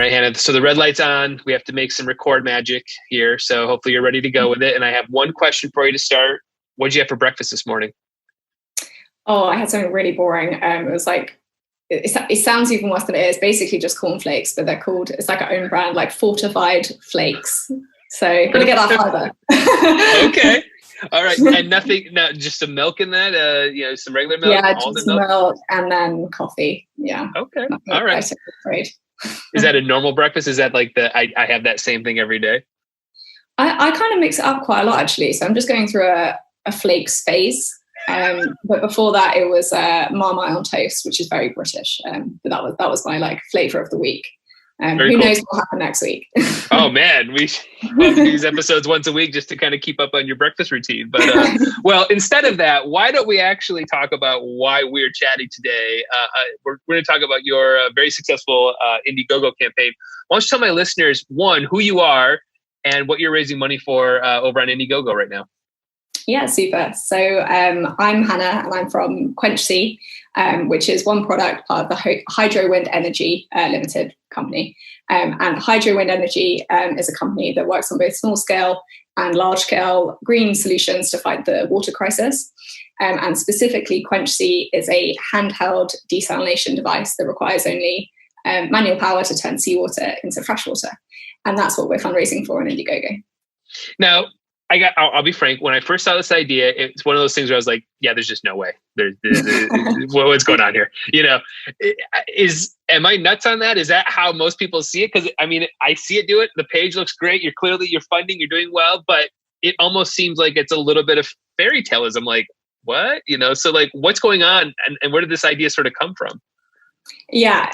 right, Hannah. So the red light's on. We have to make some record magic here. So hopefully you're ready to go with it. And I have one question for you to start. What did you have for breakfast this morning? Oh, I had something really boring. It was like, it sounds even worse than it is. Basically just cornflakes, but they're called, it's like our own brand, like fortified flakes. So gotta get that fiber. Okay. All right. And nothing, no, just some milk in that, some regular milk? Yeah, just milk and then coffee. Yeah. Okay. All right. Is that a normal breakfast? Is that like I have that same thing every day? I kind of mix it up quite a lot, actually. So I'm just going through a flakes phase. But before that, it was Marmite on toast, which is very British. But that was my like flavor of the week. Who cool. knows what will happen next week? Oh man, we love these episodes once a week just to kind of keep up on your breakfast routine. But well, instead of that, why don't we actually talk about why we're chatting today? We're going to talk about your very successful Indiegogo campaign. Why don't you tell my listeners, one, who you are and what you're raising money for over on Indiegogo right now? Yeah, super. So I'm Hannah and I'm from QuenchC, which is one product part of the Hydro Wind Energy Limited company. And Hydro Wind Energy is a company that works on both small scale and large scale green solutions to fight the water crisis. And specifically, QuenchC is a handheld desalination device that requires only manual power to turn seawater into fresh water. And that's what we're fundraising for on Indiegogo. Now, I'll be frank. When I first saw this idea, it's one of those things where I was like, "Yeah, there's just no way. What's going on here?" Am I nuts on that? Is that how most people see it? Because I mean, I see it do it. The page looks great. You're funding. You're doing well, but it almost seems like it's a little bit of fairy taleism. Like, what? So like, what's going on, and where did this idea sort of come from? Yeah,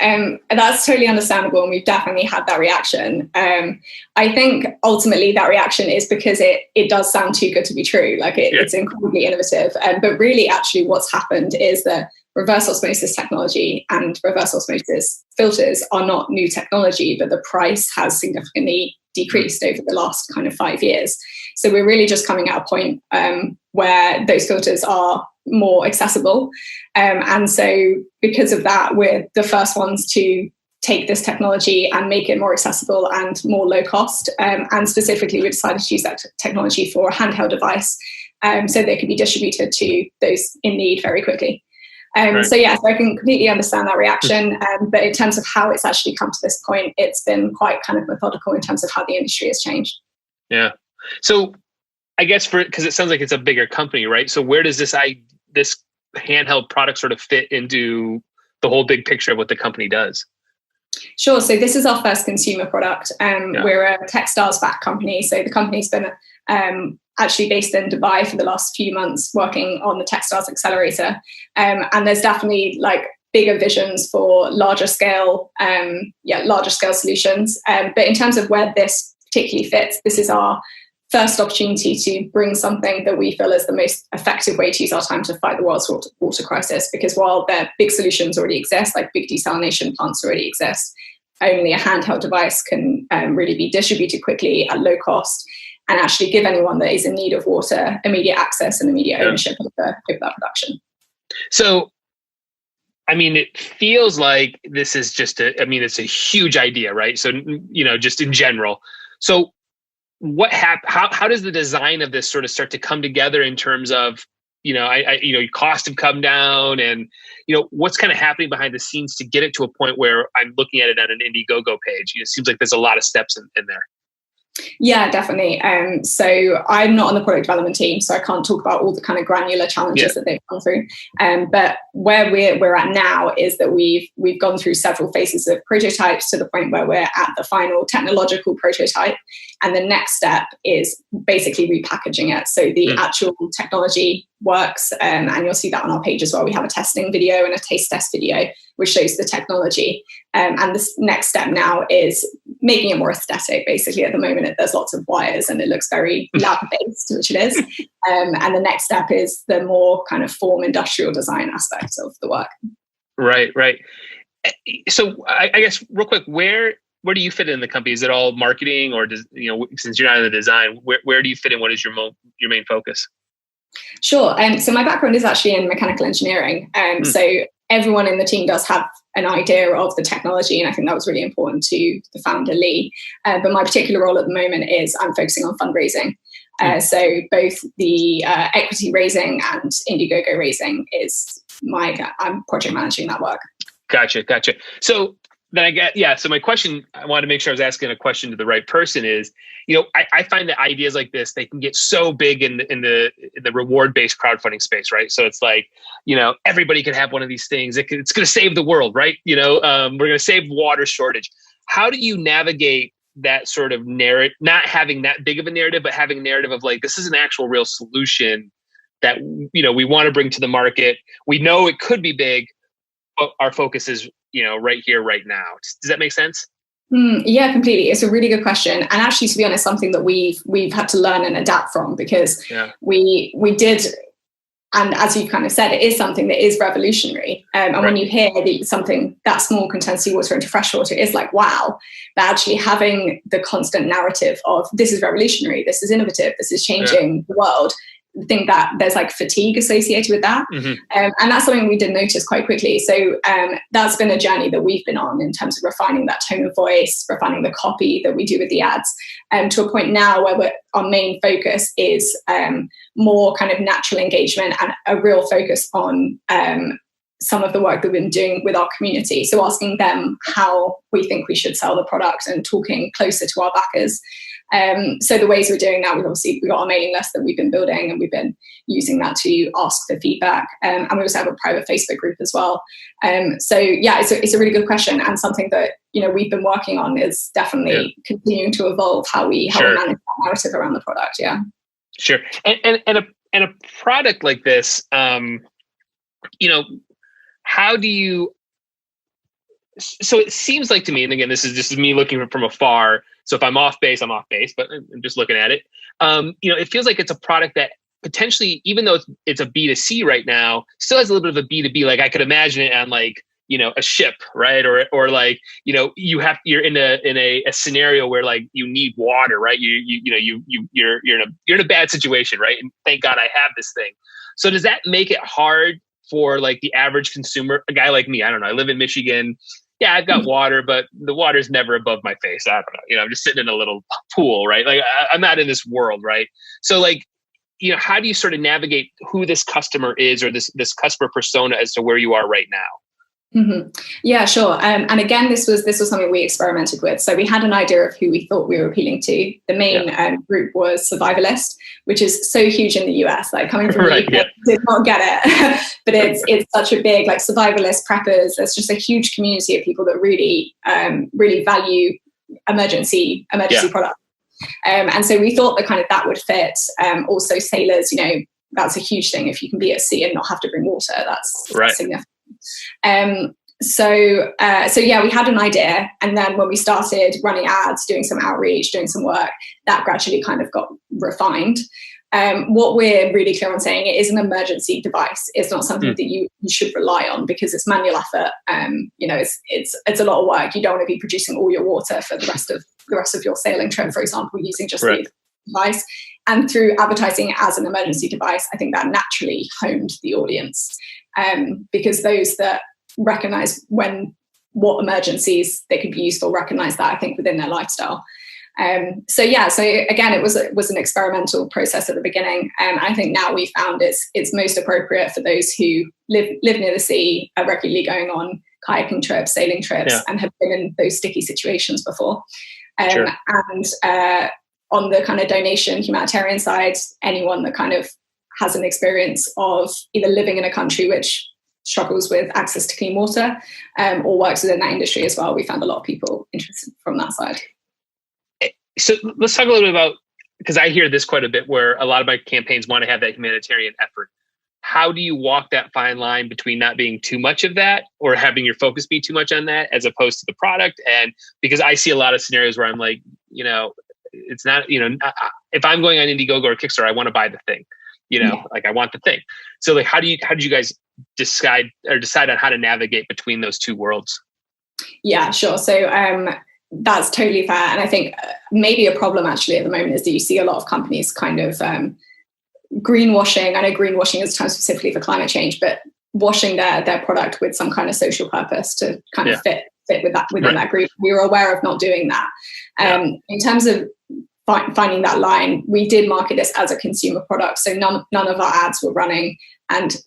that's totally understandable, and we've definitely had that reaction. I think ultimately that reaction is because it does sound too good to be true. Like it's incredibly innovative, but really, actually, what's happened is that reverse osmosis technology and reverse osmosis filters are not new technology, but the price has significantly decreased over the last kind of 5 years. So we're really just coming at a point where those filters are more accessible. And so because of that, we're the first ones to take this technology and make it more accessible and more low cost. And specifically, we decided to use that technology for a handheld device so they could be distributed to those in need very quickly. Right. So yeah, so I can completely understand that reaction. But in terms of how it's actually come to this point, it's been quite kind of methodical in terms of how the industry has changed. Yeah. So I guess because it sounds like it's a bigger company, right? So where does this handheld product sort of fit into the whole big picture of what the company does? Sure. So this is our first consumer product. We're a Techstars-backed company. So the company's been actually based in Dubai for the last few months working on the Techstars accelerator. And there's definitely like bigger visions for larger scale solutions. But in terms of where this particularly fits, this is our first opportunity to bring something that we feel is the most effective way to use our time to fight the world's water crisis. Because while their big solutions already exist, like big desalination plants already exist, only a handheld device can really be distributed quickly at low cost and actually give anyone that is in need of water immediate access and immediate ownership over that production. So, I mean, it feels like this is just it's a huge idea, right? So, just in general. So how does the design of this sort of start to come together in terms of, costs have come down and, what's kind of happening behind the scenes to get it to a point where I'm looking at it on an Indiegogo page? It seems like there's a lot of steps in there. Yeah, definitely. So I'm not on the product development team, so I can't talk about all the kind of granular challenges that they've gone through. But where we're at now is that we've gone through several phases of prototypes to the point where we're at the final technological prototype. And the next step is basically repackaging it. So the actual technology works, and you'll see that on our page as well. We have a testing video and a taste test video, which shows the technology. And this next step now is making it more aesthetic. Basically, at the moment, there's lots of wires and it looks very lab-based, which it is. And the next step is the more kind of form industrial design aspects of the work. Right. So I guess real quick, where do you fit in the company? Is it all marketing, or since you're not in the design, where do you fit in? What is your main focus? Sure. So my background is actually in mechanical engineering. So everyone in the team does have an idea of the technology, and I think that was really important to the founder, Lee. But my particular role at the moment is I'm focusing on fundraising. So both the equity raising and Indiegogo raising I'm project managing that work. Gotcha. So then so my question, I wanted to make sure I was asking a question to the right person is, I find that ideas like this, they can get so big in the reward-based crowdfunding space, right? So it's like, everybody can have one of these things. It's going to save the world, right? We're going to save water shortage. How do you navigate that sort of narrative, not having that big of a narrative, but having a narrative of like, this is an actual real solution that, we want to bring to the market. We know it could be big, but our focus is, right here, right now. Does that make sense? Yeah, completely. It's a really good question. And actually, to be honest, something that we've had to learn and adapt from, because we did, and as you kind of said, it is something that is revolutionary. And when you hear that something that small can turn seawater into freshwater, it's like, wow. But actually having the constant narrative of this is revolutionary, this is innovative, this is changing the world, I think that there's like fatigue associated with that. And that's something we did notice quite quickly. So that's been a journey that we've been on in terms of refining that tone of voice, refining the copy that we do with the ads, to a point now where our main focus is more kind of natural engagement and a real focus on some of the work that we've been doing with our community. So asking them how we think we should sell the product and talking closer to our backers. So the ways we're doing that, we've got our mailing list that we've been building, and we've been using that to ask for feedback. And we also have a private Facebook group as well. So yeah, it's a really good question, and something that we've been working on is definitely continuing to evolve how we manage that narrative around the product. Yeah, sure. And a product like this, how do you? So it seems like to me, and again, this is me looking from afar. So if I'm off base, I'm off base, but I'm just looking at it. It feels like it's a product that potentially, even though it's a B2C right now, still has a little bit of a B2B. Like I could imagine it on like, a ship, right? Or like, you're in a scenario where like you need water, right? You're in a bad situation, right? And thank God I have this thing. So does that make it hard for like the average consumer, a guy like me? I don't know. I live in Michigan. Yeah, I've got water, but the water's never above my face. I don't know. I'm just sitting in a little pool, right? Like I'm not in this world, right? So like, how do you sort of navigate who this customer is, or this customer persona as to where you are right now? Yeah, sure. And again, this was something we experimented with. So we had an idea of who we thought we were appealing to. The main group was survivalist, which is so huge in the US. Like coming from the UK, did not get it, but it's such a big like survivalist preppers. There's just a huge community of people that really really value emergency products. And so we thought that would fit. Also, sailors, that's a huge thing. If you can be at sea and not have to bring water, that's significant. So yeah, we had an idea, and then when we started running ads, doing some outreach, doing some work, that gradually kind of got refined. What we're really clear on saying, it is an emergency device. It's not something that you should rely on, because it's manual effort. It's a lot of work. You don't want to be producing all your water for the rest of your sailing trip, for example, using just the device. And through advertising it as an emergency device, I think that naturally honed the audience, because those that recognize what emergencies they could be used for recognize that, I think, within their lifestyle. So again, it was an experimental process at the beginning, and I think now we found it's most appropriate for those who live near the sea, are regularly going on kayaking trips, sailing trips, and have been in those sticky situations before. And on the kind of donation humanitarian side, anyone that kind of has an experience of either living in a country which struggles with access to clean water, or works within that industry as well, we found a lot of people interested from that side. So let's talk a little bit about, because I hear this quite a bit, where a lot of my campaigns want to have that humanitarian effort. How do you walk that fine line between not being too much of that, or having your focus be too much on that, as opposed to the product? And because I see a lot of scenarios where I'm like, it's not, if I'm going on Indiegogo or Kickstarter, I want to buy the thing, like I want the thing. So like, how did you guys decide on how to navigate between those two worlds? Yeah, sure. So that's totally fair. And I think maybe a problem actually at the moment is that you see a lot of companies kind of greenwashing. I know greenwashing is a term specifically for climate change, but washing their product with some kind of social purpose to kind of fit with that within that group. We were aware of not doing that. In terms of finding that line, we did market this as a consumer product, so none of our ads were running and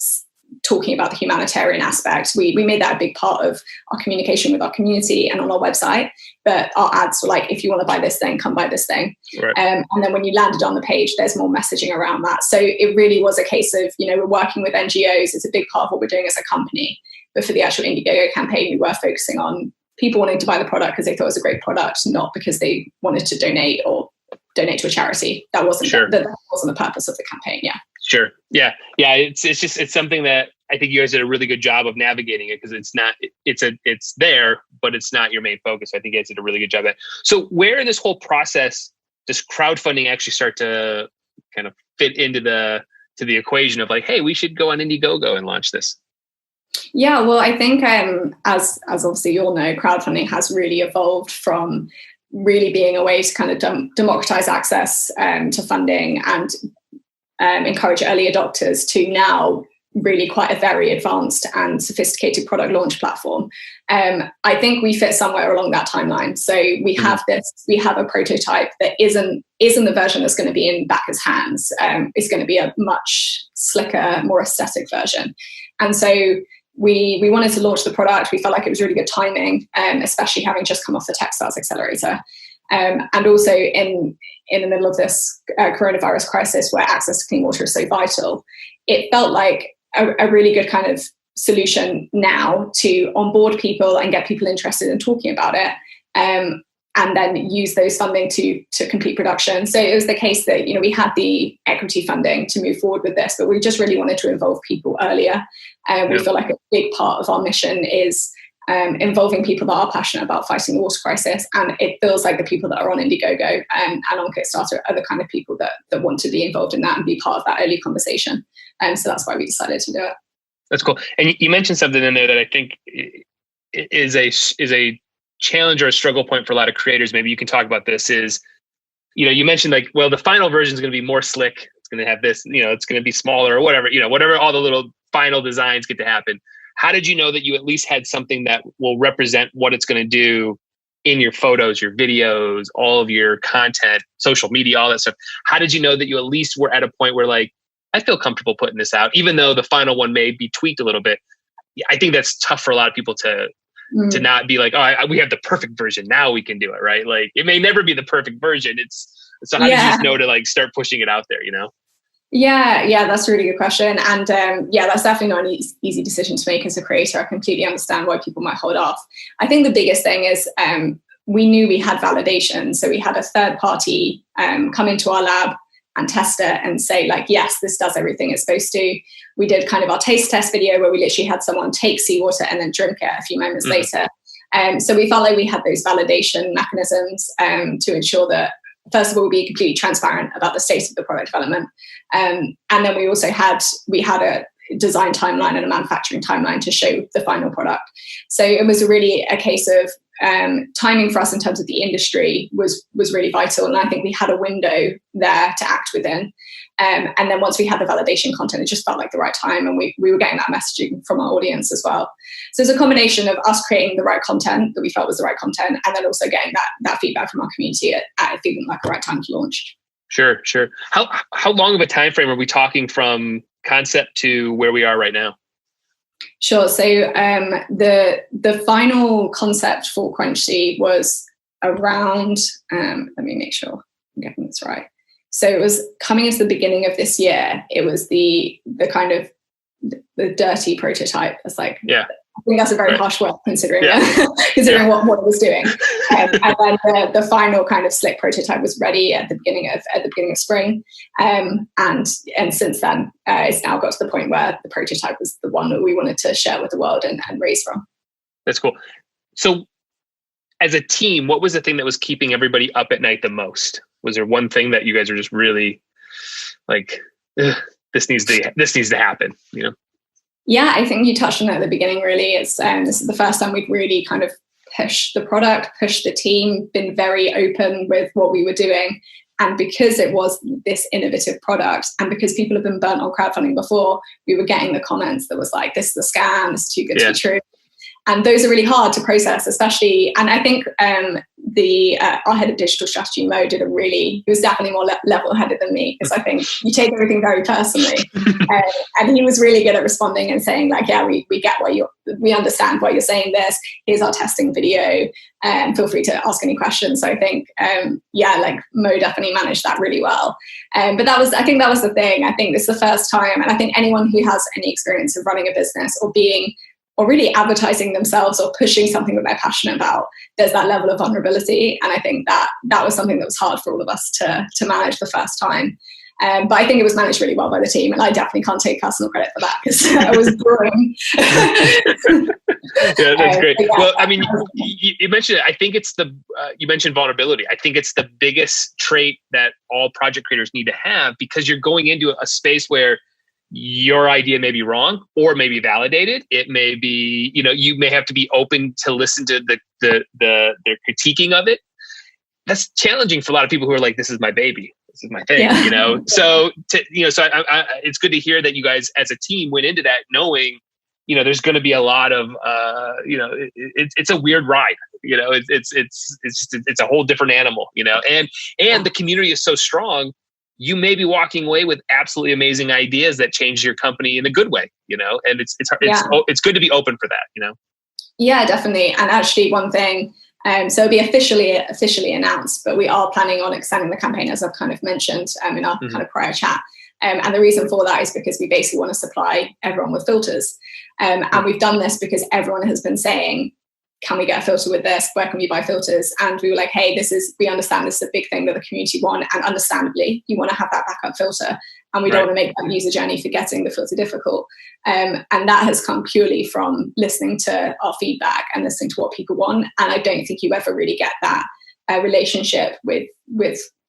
talking about the humanitarian aspect. We made that a big part of our communication with our community and on our website, but our ads were like, if you want to buy this thing, come buy this thing. And then when you landed on the page, there's more messaging around that. So it really was a case of, we're working with NGOs. It's a big part of what we're doing as a company. But for the actual Indiegogo campaign, we were focusing on people wanting to buy the product because they thought it was a great product, not because they wanted to donate to a charity. That wasn't that wasn't the purpose of the campaign. Sure. Yeah. It's something that I think you guys did a really good job of navigating it, because it's there, but it's not your main focus. I think you guys did a really good job at it. So where in this whole process does crowdfunding actually start to kind of fit into the equation of like, hey, we should go on Indiegogo and launch this? Yeah, well, I think as obviously you all know, crowdfunding has really evolved from really being a way to kind of democratize access to funding and encourage early adopters to now really quite a very advanced and sophisticated product launch platform. I think we fit somewhere along that timeline. So we have a prototype that isn't the version that's going to be in backers' hands. It's going to be a much slicker, more aesthetic version. And so we wanted to launch the product. We felt like it was really good timing, especially having just come off the Techstars Accelerator. And also in the middle of this coronavirus crisis where access to clean water is so vital, it felt like a really good kind of solution now to onboard people and get people interested in talking about it, and then use those funding to complete production. So it was the case that, we had the equity funding to move forward with this, but we just really wanted to involve people earlier. We feel like a big part of our mission is involving people that are passionate about fighting the water crisis. And it feels like the people that are on Indiegogo and on Kickstarter are the kind of people that want to be involved in that and be part of that early conversation. So that's why we decided to do it. That's cool. And you mentioned something in there that I think is a challenge or a struggle point for a lot of creators. Maybe you can talk about this. Is, you mentioned like, well, the final version is going to be more slick. It's going to have this, it's going to be smaller or whatever, whatever all the little final designs get to happen. How did you know that you at least had something that will represent what it's going to do in your photos, your videos, all of your content, social media, all that stuff? How did you know that you at least were at a point where like, I feel comfortable putting this out, even though the final one may be tweaked a little bit? I think that's tough for a lot of people to not be like, oh, we have the perfect version. Now we can do it, right? Like it may never be the perfect version. So how did you just know to like start pushing it out there, Yeah, that's a really good question. And that's definitely not an easy decision to make as a creator. I completely understand why people might hold off. I think the biggest thing is we knew we had validation. So we had a third party come into our lab and test it and say like, yes, this does everything it's supposed to. We did kind of our taste test video where we literally had someone take seawater and then drink it a few moments later. So we felt like we had those validation mechanisms to ensure that, first of all, be completely transparent about the state of the product development. And then we also had a design timeline and a manufacturing timeline to show the final product. So it was really a case of timing for us in terms of the industry was really vital. And I think we had a window there to act within. And then once we had the validation content, it just felt like the right time. And we were getting that messaging from our audience as well. So it's a combination of us creating the right content that we felt was the right content, and then also getting that feedback from our community at feeling like the right time to launch. Sure. How long of a time frame are we talking from concept to where we are right now? Sure. So the final concept for Quenchy was around, let me make sure I'm getting this right. So it was coming into the beginning of this year. It was the kind of the dirty prototype. It's like, I think that's a very harsh word considering what it was doing. And then the final kind of slick prototype was ready at the beginning of spring. And since then, it's now got to the point where the prototype was the one that we wanted to share with the world and raise from. That's cool. So as a team, what was the thing that was keeping everybody up at night the most? Was there one thing that you guys are just really like, this needs to happen, Yeah, I think you touched on it at the beginning, really. This is the first time we've really kind of pushed the product, pushed the team, been very open with what we were doing. And because it was this innovative product, and because people have been burnt on crowdfunding before, we were getting the comments that was like, this is a scam, this is too good to be true. And those are really hard to process, especially, and I think our head of digital strategy, Mo, he was definitely more level-headed than me, because I think you take everything very personally. And he was really good at responding and saying like, yeah, we get we understand why you're saying this. Here's our testing video. Feel free to ask any questions. So I think, like Mo definitely managed that really well. But I think that was the thing. I think this is the first time, and I think anyone who has any experience of running a business or really advertising themselves or pushing something that they're passionate about, there's that level of vulnerability. And I think that was something that was hard for all of us to manage the first time. But I think it was managed really well by the team, and I definitely can't take personal credit for that because I was brewing. Yeah, that's great. Yeah. Well, I mean, you mentioned it. I think it's you mentioned vulnerability. I think it's the biggest trait that all project creators need to have, because you're going into a space where your idea may be wrong or may be validated. It may be, you may have to be open to listen to the critiquing of it. That's challenging for a lot of people who are like, this is my baby. This is my thing, So, it's good to hear that you guys as a team went into that knowing, there's going to be a lot of, it's a weird ride, it's a whole different animal, and the community is so strong. You may be walking away with absolutely amazing ideas that change your company in a good way, and it's good to be open for that, Yeah, definitely. And actually one thing, so it'll be officially announced, but we are planning on extending the campaign, as I've kind of mentioned in our kind of prior chat. And the reason for that is because we basically want to supply everyone with filters. And we've done this because everyone has been saying, can we get a filter with this? Where can we buy filters? And we were like, hey, we understand this is a big thing that the community want. And understandably, you want to have that backup filter. And we don't want to make that user journey for getting the filter difficult. And that has come purely from listening to our feedback and listening to what people want. And I don't think you ever really get that relationship with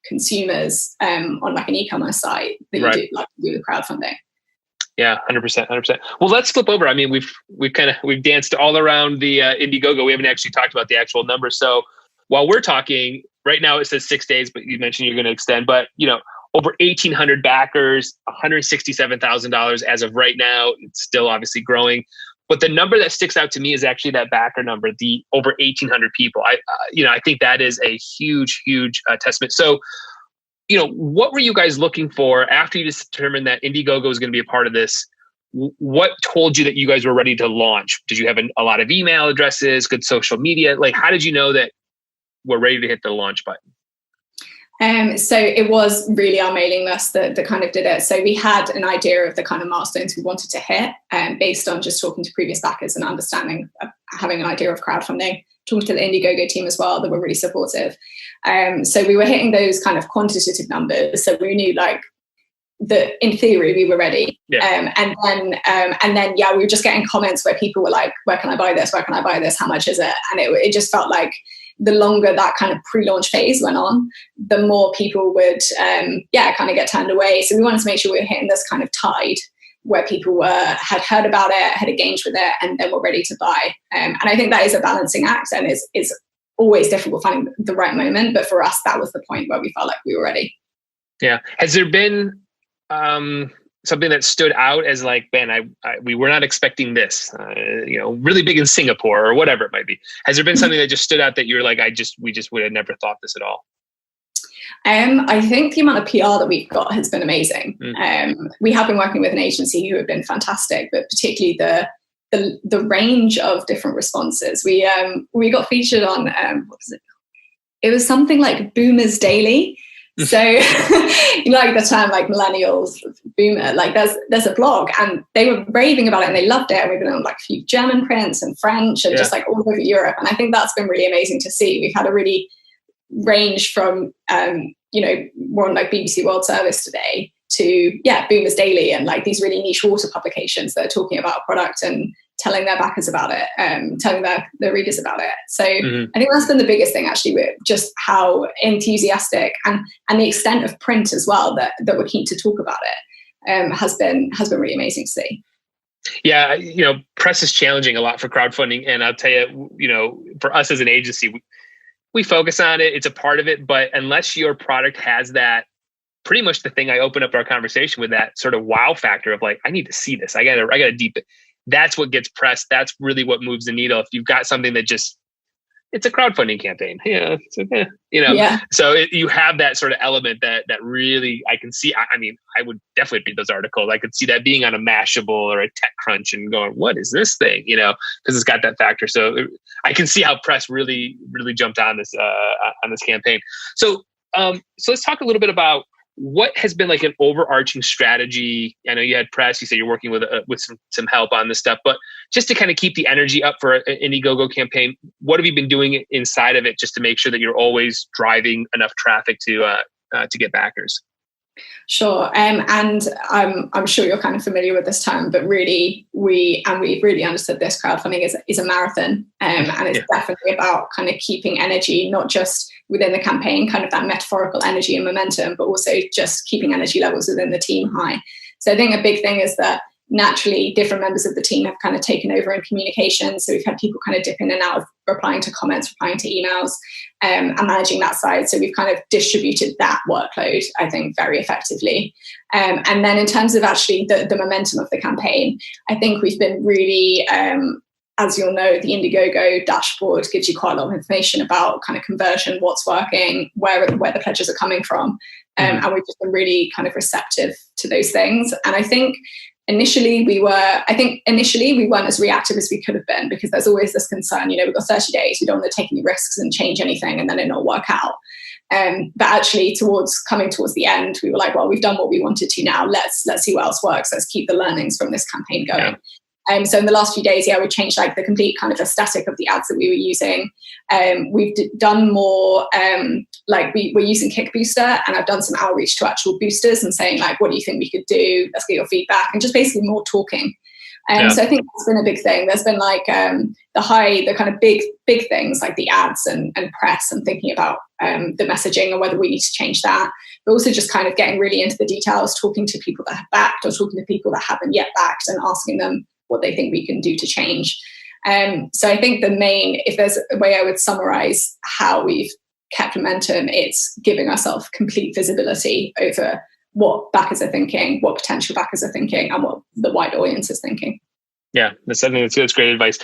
consumers on like an e-commerce site that you do like do with crowdfunding. Yeah, 100%. Well, let's flip over. I mean, we've danced all around the Indiegogo. We haven't actually talked about the actual numbers. So while we're talking right now, it says 6 days, but you mentioned you're going to extend. But over 1,800 backers, $167,000 as of right now. It's still obviously growing. But the number that sticks out to me is actually that backer number, the over 1,800 people. I think that is a huge testament. So, what were you guys looking for after you determined that Indiegogo was going to be a part of this? What told you that you guys were ready to launch? Did you have a lot of email addresses, good social media? Like, how did you know that we're ready to hit the launch button? So it was really our mailing list that kind of did it. So we had an idea of the kind of milestones we wanted to hit based on just talking to previous backers and understanding, having an idea of crowdfunding, talking to the Indiegogo team as well, that were really supportive. So we were hitting those kind of quantitative numbers. So we knew like that in theory we were ready. Yeah. And then we were just getting comments where people were like, where can I buy this? Where can I buy this? How much is it? And it just felt like the longer that kind of pre-launch phase went on, the more people would kind of get turned away. So we wanted to make sure we were hitting this kind of tide where people had heard about it, had engaged with it, and then were ready to buy. And I think that is a balancing act, and is always difficult finding the right moment. But for us, that was the point where we felt like we were ready. Yeah. Has there been something that stood out as like, man, we were not expecting this, really big in Singapore or whatever it might be? Has there been something that just stood out that you're like, we just would have never thought this at all? I think the amount of PR that we've got has been amazing. We have been working with an agency who have been fantastic, but particularly the range of different responses. We got featured on what was it? It was something like Boomers Daily. So you like the term like millennials, boomer, like there's a blog, and they were raving about it and they loved it. And we've been on like a few German prints and French and just like all over Europe. And I think that's been really amazing to see. We've had a really range from, we're on like BBC World Service today to Boomers Daily and like these really niche water publications that are talking about a product and telling their backers about it, telling their readers about it. So I think that's been the biggest thing actually, with just how enthusiastic and the extent of print as well that we're keen to talk about it has been really amazing to see. Yeah, press is challenging a lot for crowdfunding, and I'll tell you, for us as an agency, we focus on it. It's a part of it, but unless your product has that, pretty much the thing I open up our conversation with, that sort of wow factor of like, I need to see this. I gotta deep it. That's what gets pressed. That's really what moves the needle. If you've got something that just, it's a crowdfunding campaign, Yeah. So you have that sort of element that really, I can see. I mean, I would definitely read those articles. I could see that being on a Mashable or a TechCrunch and going, what is this thing? Because it's got that factor. So I can see how press really jumped on this campaign. So let's talk a little bit about what has been like an overarching strategy. I know you had press, you said you're working with some help on this stuff, but just to kind of keep the energy up for an Indiegogo campaign, what have you been doing inside of it just to make sure that you're always driving enough traffic to get backers? Sure. And I'm sure you're kind of familiar with this term, but really we've really understood this crowdfunding is a marathon. And it's definitely about kind of keeping energy, not just within the campaign, kind of that metaphorical energy and momentum, but also just keeping energy levels within the team high. So I think a big thing is that naturally different members of the team have kind of taken over in communication. So we've had people kind of dip in and out of replying to comments, replying to emails, and managing that side. So we've kind of distributed that workload, I think, very effectively. And then in terms of actually the momentum of the campaign, I think we've been really, as you'll know, the Indiegogo dashboard gives you quite a lot of information about kind of conversion, what's working, where the pledges are coming from. And we've just been really kind of receptive to those things. And I think initially we weren't as reactive as we could have been, because there's always this concern, we've got 30 days, we don't want to take any risks and change anything and then it not work out. But actually coming towards the end, we were like, well, we've done what we wanted to now. Let's see what else works. Let's keep the learnings from this campaign going. Yeah. So in the last few days, we changed like the complete kind of aesthetic of the ads that we were using. We've done more, we're using Kick Booster, and I've done some outreach to actual boosters and saying like, what do you think we could do? Let's get your feedback, and just basically more talking. So I think that's been a big thing. There's been like the kind of big things like the ads and press, and thinking about the messaging and whether we need to change that. But also just kind of getting really into the details, talking to people that have backed or talking to people that haven't yet backed and asking them what they think we can do to change. So I think if there's a way I would summarize how we've kept momentum, it's giving ourselves complete visibility over what backers are thinking, what potential backers are thinking, and what the wide audience is thinking. Yeah, that's great advice.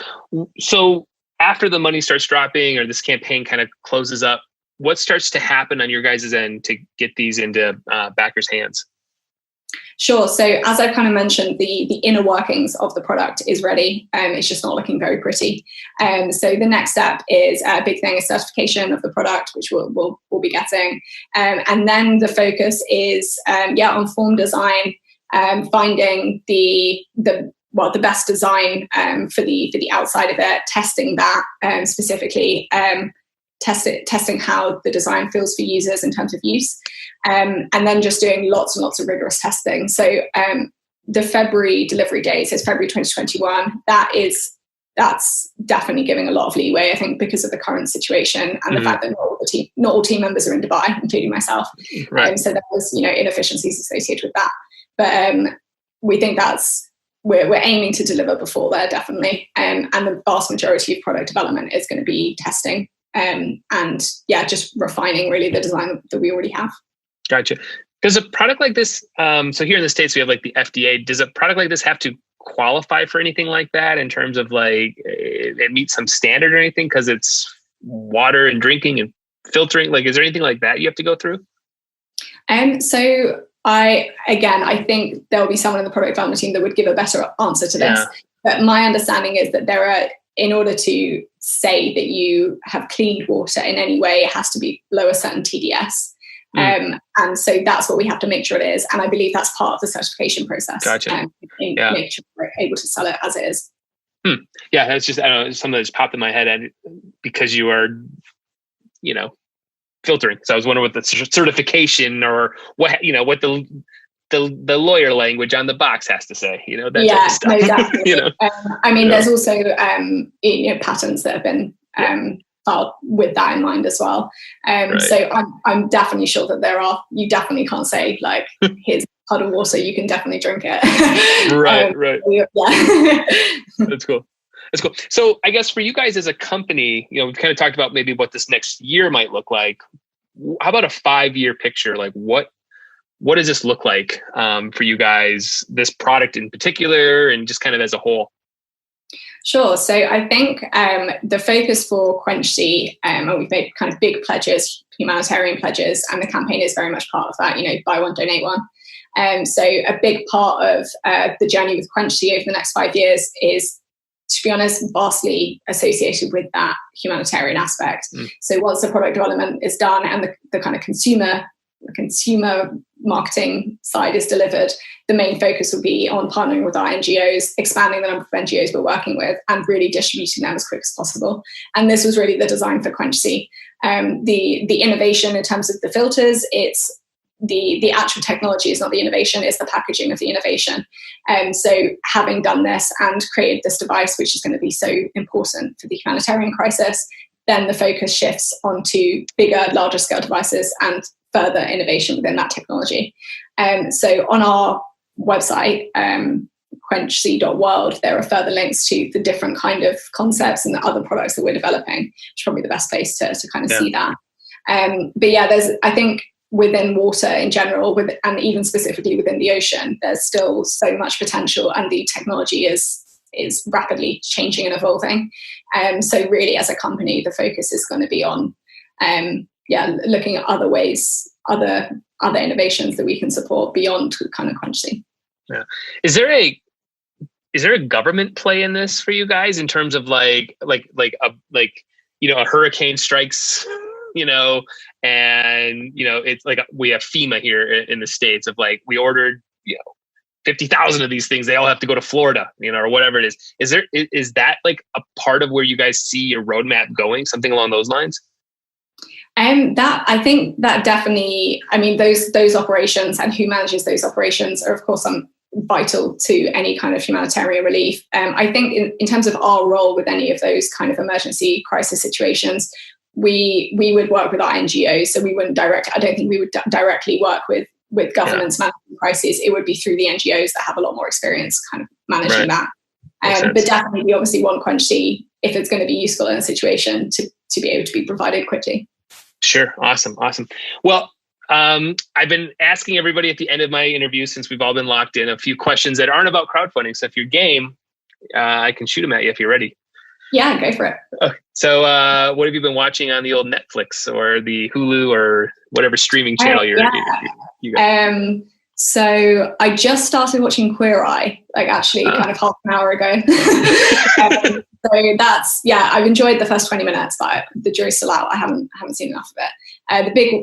So after the money starts dropping or this campaign kind of closes up, what starts to happen on your guys' end to get these into backers' hands? Sure. So as I've kind of mentioned, the inner workings of the product is ready. It's just not looking very pretty. So the next step is a big thing is certification of the product, which we'll be getting. And then the focus is on form design, finding the best design for the outside of it, testing that specifically. Testing how the design feels for users in terms of use, and then just doing lots and lots of rigorous testing. So the February delivery date is February 2021. That's definitely giving a lot of leeway, I think, because of the current situation and the fact that not all team members are in Dubai, including myself. Right. So there was inefficiencies associated with that. But we think we're aiming to deliver before there, definitely. And the vast majority of product development is going to be testing. Just refining really the design that we already have. Gotcha. Does a product like this, so here in the States, we have like the FDA, does a product like this have to qualify for anything like that in terms of like it meets some standard or anything because it's water and drinking and filtering? Like, is there anything like that you have to go through? So I think there'll be someone in the product development team that would give a better answer to this. But my understanding is that in order to say that you have cleaned water in any way, it has to be below a certain TDS. And so that's what we have to make sure it is. And I believe that's part of the certification process. Gotcha. Make sure we're able to sell it as it is. Yeah, that's just, I don't know, something that's popped in my head because you are, filtering. So I was wondering what the certification or what the lawyer language on the box has to say, that type of stuff. No, definitely. There's also patents that have been filed with that in mind as well. Right. So I'm definitely sure that you definitely can't say like, here's a pot of water, you can definitely drink it. Right. Yeah. That's cool. That's cool. So I guess for you guys as a company, we've kind of talked about maybe what this next year might look like. How about a 5-year picture? Like what does this look like for you guys, this product in particular, and just kind of as a whole? Sure. So I think the focus for QuenchC, and we've made kind of big pledges, humanitarian pledges, and the campaign is very much part of that, buy one, donate one. So a big part of the journey with QuenchC over the next 5 years is, to be honest, vastly associated with that humanitarian aspect. So once the product development is done and the kind of consumer marketing side is delivered, the main focus will be on partnering with our NGOs, expanding the number of NGOs we're working with, and really distributing them as quick as possible. And this was really the design for QuenchC. The innovation in terms of the filters, it's the actual technology is not the innovation, it's the packaging of the innovation. So having done this and created this device, which is going to be so important for the humanitarian crisis, then the focus shifts onto bigger, larger scale devices and further innovation within that technology. So on our website, quenchc.world, there are further links to the different kind of concepts and the other products that we're developing, which is probably the best place to kind of see that. But yeah, I think within water in general, and even specifically within the ocean, there's still so much potential, and the technology is rapidly changing and evolving. So really, as a company, the focus is going to be on looking at other ways, other innovations that we can support beyond kind of QuenchC. Yeah. Is there a government play in this for you guys in terms of a hurricane strikes, and it's like we have FEMA here in the States of we ordered 50,000 of these things, they all have to go to Florida, or whatever it is. Is that like a part of where you guys see your roadmap going, something along those lines? That I think that definitely, those operations and who manages those operations are of course vital to any kind of humanitarian relief. I think in terms of our role with any of those kind of emergency crisis situations, we would work with our NGOs. So we wouldn't I don't think we would directly work with governments managing crises. It would be through the NGOs that have a lot more experience kind of managing that. But definitely we obviously want QuenchC, if it's going to be useful in a situation, to be able to be provided quickly. Sure. Awesome. Well, I've been asking everybody at the end of my interview, since we've all been locked in, a few questions that aren't about crowdfunding. So if you're game, I can shoot them at you if you're ready. Yeah, go for it. Okay. So what have you been watching on the old Netflix or the Hulu or whatever streaming channel you got? So I just started watching Queer Eye, kind of half an hour ago. So I've enjoyed the first 20 minutes, but the jury's still out. I haven't seen enough of it.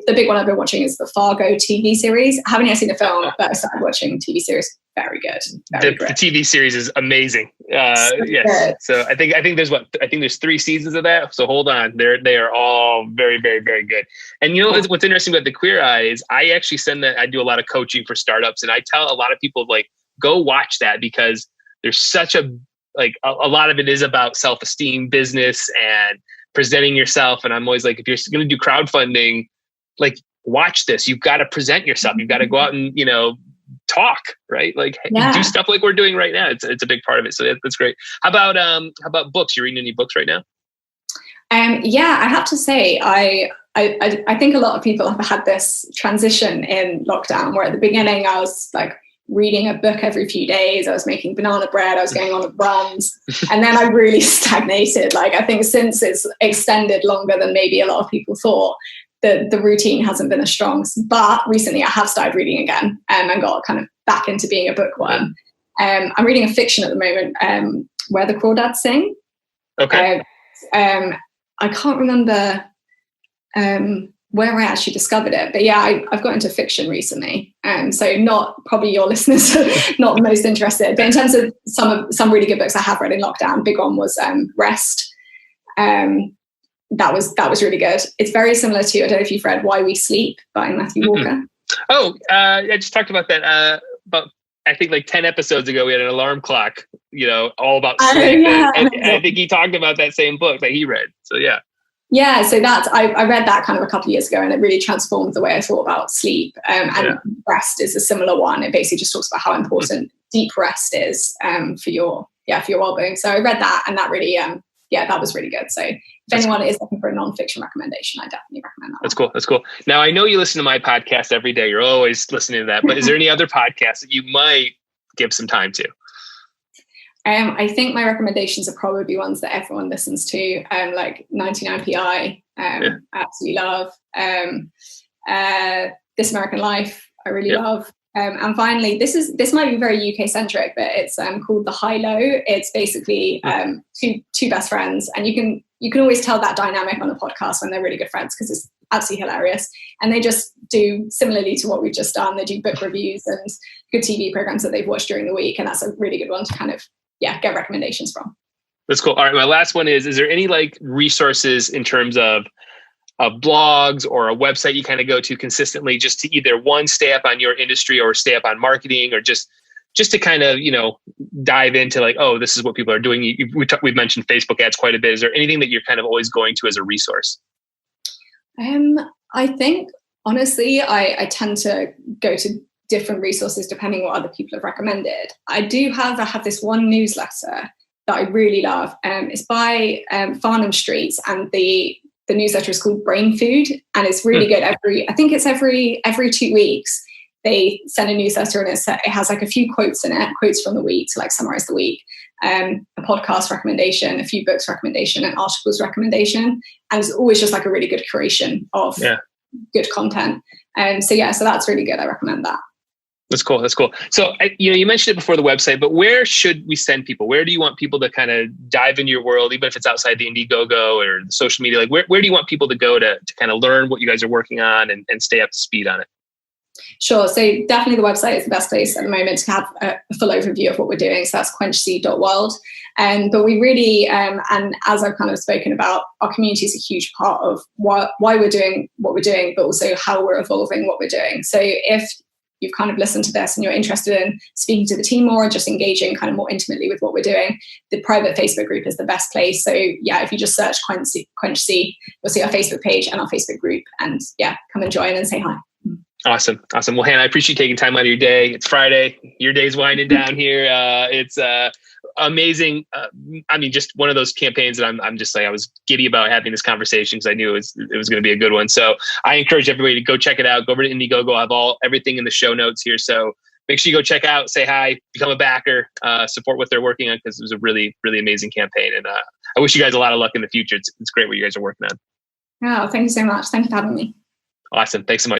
The big one I've been watching is the Fargo TV series. I haven't yet seen the film, but I started watching TV series. Very good. The TV series is amazing. Yes. Good. So I think there's 3 seasons of that. So hold on, they are all very, very, very good. And what's interesting about the Queer Eye is I actually I do a lot of coaching for startups, and I tell a lot of people go watch that, because there's such a lot of it is about self-esteem, business, and presenting yourself. And I'm always if you're going to do crowdfunding, watch this. You've got to present yourself. You've got to go out and talk, right? Do stuff like we're doing right now. It's a big part of it. So that's great. How about books? You reading any books right now? I have to say, I think a lot of people have had this transition in lockdown, where at the beginning I was reading a book every few days. I was making banana bread. I was going on runs. And then I really stagnated. I think since it's extended longer than maybe a lot of people thought, the routine hasn't been as strong. But recently I have started reading again and got kind of back into being a bookworm. I'm reading a fiction at the moment, Where the Crawdads Sing. Okay. I can't remember where I actually discovered it, but I've got into fiction recently, so not probably your listeners not the most interested, but in terms of some really good books I have read in lockdown, big one was Rest. That was really good. It's very similar to, I don't know if you've read Why We Sleep by Matthew Walker. Oh, I just talked about that about I think 10 episodes ago. We had an alarm clock, all about sleep. And I think he talked about that same book that he read. So yeah, so I read that kind of a couple of years ago, and it really transformed the way I thought about sleep. And Rest is a similar one. It basically just talks about how important deep rest is for your for your well-being. So I read that, and that really, that was really good. So if anyone is looking for a non-fiction recommendation, I definitely recommend that. That's cool. That's cool. Now, I know you listen to my podcast every day. You're always listening to that. But is there any other podcasts that you might give some time to? I think my recommendations are probably ones that everyone listens to, like 99PI, absolutely love. This American Life, I really love. And finally, this might be very UK centric, but it's called The High Low. It's basically two best friends, and you can always tell that dynamic on a podcast when they're really good friends, because it's absolutely hilarious. And they just do similarly to what we've just done. They do book reviews and good TV programs that they've watched during the week, and that's a really good one to kind of get recommendations from. That's cool. All right, my last one is there any like resources in terms of blogs or a website you kind of go to consistently, just to either one, stay up on your industry, or stay up on marketing, or just to kind of, dive into like, oh, this is what people are doing. We've mentioned Facebook ads quite a bit. Is there anything that you're kind of always going to as a resource? I think, honestly, I tend to go to different resources depending what other people have recommended. I have this one newsletter that I really love. It's by Farnham Street, and the newsletter is called Brain Food, and it's really good. I think it's every 2 weeks they send a newsletter, and it has like a few quotes in it, quotes from the week to like summarize the week, a podcast recommendation, a few books recommendation, and articles recommendation, and it's always just like a really good curation of good content. So that's really good. I recommend that. That's cool. That's cool. So, you mentioned it before, the website, but where should we send people? Where do you want people to kind of dive into your world, even if it's outside the Indiegogo or the social media? Like, where do you want people to go to kind of learn what you guys are working on and stay up to speed on it? Sure. So definitely the website is the best place at the moment to have a full overview of what we're doing. So that's quenchseed.world. But we really, and as I've kind of spoken about, our community is a huge part of why we're doing what we're doing, but also how we're evolving what we're doing. So if you've kind of listened to this and you're interested in speaking to the team more and just engaging kind of more intimately with what we're doing, the private Facebook group is the best place. So if you just search Quench C, you'll see our Facebook page and our Facebook group, and come and join and say hi. Awesome. Well, Hannah, I appreciate you taking time out of your day. It's Friday. Your day's winding down here. It's amazing. Just one of those campaigns that I'm just like, I was giddy about having this conversation because I knew it was going to be a good one. So I encourage everybody to go check it out. Go over to Indiegogo. I have everything in the show notes here. So make sure you go check out, say hi, become a backer, support what they're working on, because it was a really, really amazing campaign. And I wish you guys a lot of luck in the future. It's great what you guys are working on. Oh, thank you so much. Thank you for having me. Awesome. Thanks so much.